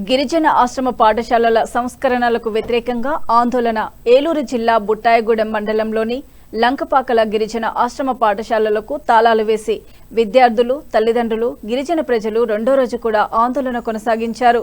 గిరిజన ఆశ్రమ పాఠశాలల సంస్కరణలకు వ్యతిరేకంగా ఆందోళన. ఏలూరు జిల్లా బుట్టాయగూడెం మండలంలోని లంకపాకల గిరిజన ఆశ్రమ పాఠశాలలకు తాళాలు వేసి విద్యార్థులు, తల్లిదండ్రులు, గిరిజన ప్రజలు రెండో రోజు కూడా ఆందోళన కొనసాగించారు.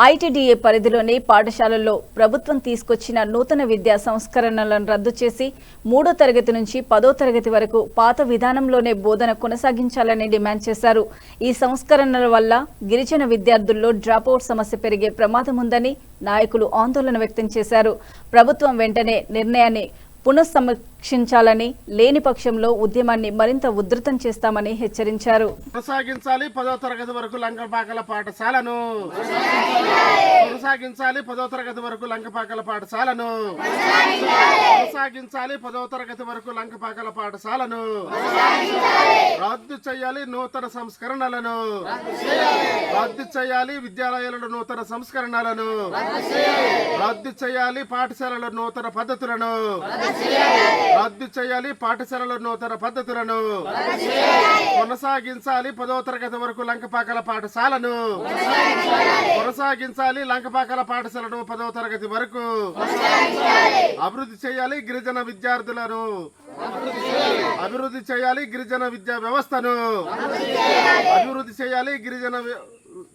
ఐటీడీఏ పరిధిలోని పాఠశాలల్లో ప్రభుత్వం తీసుకొచ్చిన నూతన విద్యా సంస్కరణలను రద్దు చేసి 3వ తరగతి నుంచి 10వ తరగతి వరకు పాత విధానంలోనే బోధన కొనసాగించాలని డిమాండ్ చేశారు. ఈ సంస్కరణల వల్ల గిరిజన విద్యార్థుల్లో డ్రాపౌట్ సమస్య పెరిగే ప్రమాదం ఉందని నాయకులు ఆందోళన వ్యక్తం చేశారు. ప్రభుత్వం వెంటనే నిర్ణయాన్ని పునఃసమీక్షించాలని, లేని పక్షంలో ఉద్యమాన్ని మరింత ఉధృతం చేస్తామని హెచ్చరించారు. కొనసాగించాలి 10వ తరగతి వరకు లంకపాకల పాఠశాలను కొనసాగించాలి 10వ తరగతి వరకు లంకపాకల పాఠశాలను కొనసాగించాలి 10వ తరగతి వరకు లంకపాకల పాఠశాలను రద్దు చేయాలి. నూతన సంస్కరణలను రద్దు చేయాలి. విద్యాలయాలలో నూతన సంస్కరణలను రద్దు చేయాలి. పాఠశాలలో నూతన పద్ధతులను రద్దు చేయాలి. పాఠశాలలో నూతన పద్ధతులను కొనసాగించాలి. 10వ తరగతి వరకు లంకపాకల పాఠశాలను కొనసాగించాలి. లంకపాకల పాఠశాలను 10వ తరగతి వరకు అభివృద్ధి చేయాలి. గిరిజన విద్యార్థులను అభివృద్ధి చేయాలి. గిరిజన విద్యా వ్యవస్థను అభివృద్ధి చేయాలి.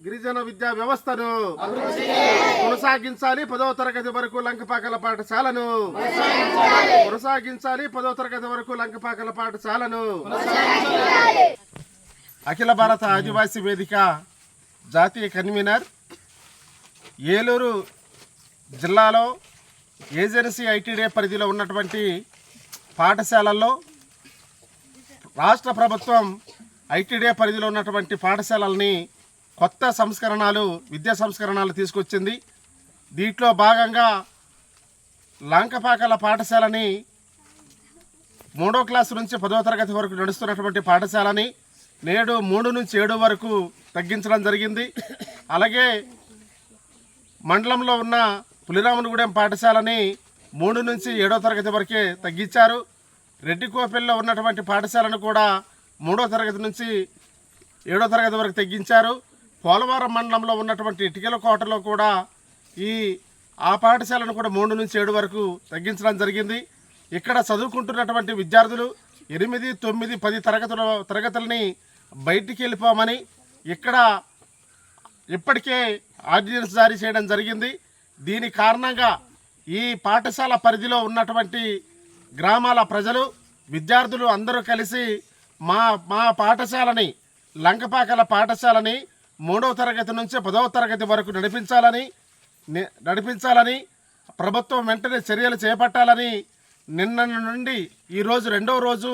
గిరిజన విద్యా వ్యవస్థను కొనసాగించాలి. 10వ తరగతి వరకు లంకపాకల పాఠశాలను కొనసాగించాలి. 10వ తరగతి వరకు లంకపాకల పాఠశాలను అఖిల భారత ఆదివాసీ వేదిక జాతీయ కన్వీనర్, ఏలూరు జిల్లాలో ఏజెన్సీ ఐటీడీఏ పరిధిలో ఉన్నటువంటి పాఠశాలల్లో రాష్ట్ర ప్రభుత్వం ఐటీడీఏ పరిధిలో ఉన్నటువంటి పాఠశాలల్ని కొత్త విద్యా సంస్కరణలు తీసుకొచ్చింది. దీంట్లో భాగంగా లంకపాకల పాఠశాలని 3వ క్లాసు నుంచి 10వ తరగతి వరకు నడుస్తున్నటువంటి పాఠశాలని నేడు 3 నుంచి 7 వరకు తగ్గించడం జరిగింది. అలాగే మండలంలో ఉన్న పులిరామునిగూడెం పాఠశాలని 3 నుంచి 7వ తరగతి వరకే తగ్గించారు. రెడ్డికోపెల్లో ఉన్నటువంటి పాఠశాలను కూడా 3వ తరగతి నుంచి 7వ తరగతి వరకు తగ్గించారు. పోలవరం మండలంలో ఉన్నటువంటి ఇటికలకోటలో కూడా ఆ పాఠశాలను కూడా 3 నుంచి 7 వరకు తగ్గించడం జరిగింది. ఇక్కడ చదువుకుంటున్నటువంటి విద్యార్థులు 8, 9, 10 తరగతులని బయటికి వెళ్ళిపోమని ఇక్కడ ఇప్పటికే ఆర్డినెన్స్ జారీ చేయడం జరిగింది. దీని కారణంగా ఈ పాఠశాల పరిధిలో ఉన్నటువంటి గ్రామాల ప్రజలు, విద్యార్థులు అందరూ కలిసి మా పాఠశాలని లంకపాకల పాఠశాలని 3వ తరగతి నుంచి 10వ తరగతి వరకు నడిపించాలని ప్రభుత్వం వెంటనే చర్యలు చేపట్టాలని నిన్న నుండి ఈరోజు 2వ రోజు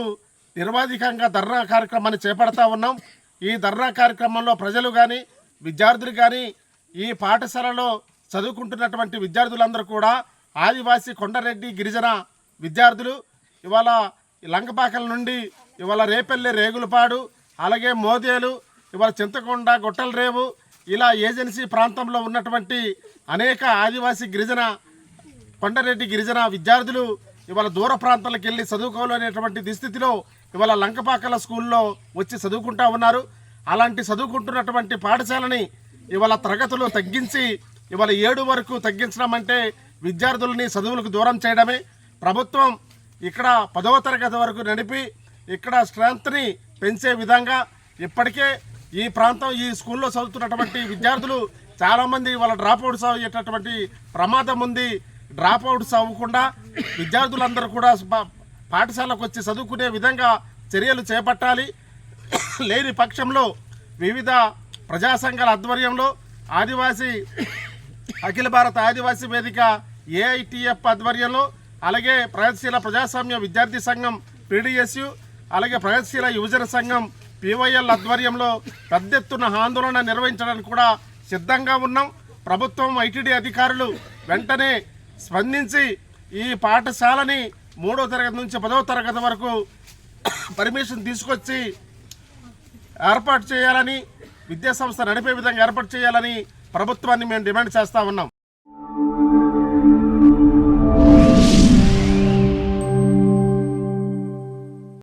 నిర్వాధికంగా ధర్నా కార్యక్రమాన్ని చేపడతా ఉన్నాం. ఈ ధర్నా కార్యక్రమంలో ప్రజలు కానీ, విద్యార్థులు కానీ, ఈ పాఠశాలలో చదువుకుంటున్నటువంటి విద్యార్థులందరూ కూడా ఆదివాసీ, కొండరెడ్డి, గిరిజన విద్యార్థులు ఇవాళ లంకపాకల నుండి ఇవాళ రేపల్లి, రేగులపాడు, అలాగే మోదేలు, ఇవాళ చింతకొండ, గొట్టలరేవు ఇలా ఏజెన్సీ ప్రాంతంలో ఉన్నటువంటి అనేక ఆదివాసీ, గిరిజన, కొండరెడ్డి గిరిజన విద్యార్థులు ఇవాళ దూర ప్రాంతాలకు వెళ్ళి చదువుకోలేనటువంటి దుస్థితిలో ఇవాళ లంకపాకల స్కూల్లో వచ్చి చదువుకుంటా ఉన్నారు. అలాంటి చదువుకుంటున్నటువంటి పాఠశాలని ఇవాళ తరగతులు తగ్గించి ఇవాళ 7 వరకు తగ్గించడం అంటే విద్యార్థులని చదువులకు దూరం చేయడమే. ప్రభుత్వం ఇక్కడ 10వ తరగతి వరకు నడిపి ఇక్కడ స్ట్రెంత్ని పెంచే విధంగా ఇప్పటికే ఈ స్కూల్లో చదువుతున్నటువంటి విద్యార్థులు చాలామంది వాళ్ళ డ్రాప్అవుట్స్ అయ్యేటటువంటి ప్రమాదం ఉంది. డ్రాప్అవుట్స్ అవ్వకుండా విద్యార్థులందరూ కూడా పాఠశాలకు వచ్చి చదువుకునే విధంగా చర్యలు చేపట్టాలి. లేని పక్షంలో వివిధ ప్రజా సంఘాల ఆధ్వర్యంలో అఖిల భారత ఆదివాసీ వేదిక ఏఐటిఎఫ్ ఆధ్వర్యంలో, అలాగే ప్రగతిశీల ప్రజాస్వామ్య విద్యార్థి సంఘం పీడిఎస్యు, అలాగే ప్రగతిశీల యువజన సంఘం పివైఎల్ ఆధ్వర్యంలో పెద్ద ఎత్తున ఆందోళన నిర్వహించడానికి కూడా సిద్ధంగా ఉన్నాం. ప్రభుత్వం, ఐటీడీ అధికారులు వెంటనే స్పందించి ఈ పాఠశాలని 3వ తరగతి నుంచి 10వ తరగతి వరకు పర్మిషన్ తీసుకొచ్చి ఏర్పాటు చేయాలని, విద్యాసంస్థ నడిపే విధంగా ఏర్పాటు చేయాలని ప్రభుత్వాన్ని మేము డిమాండ్ చేస్తూ ఉన్నాం.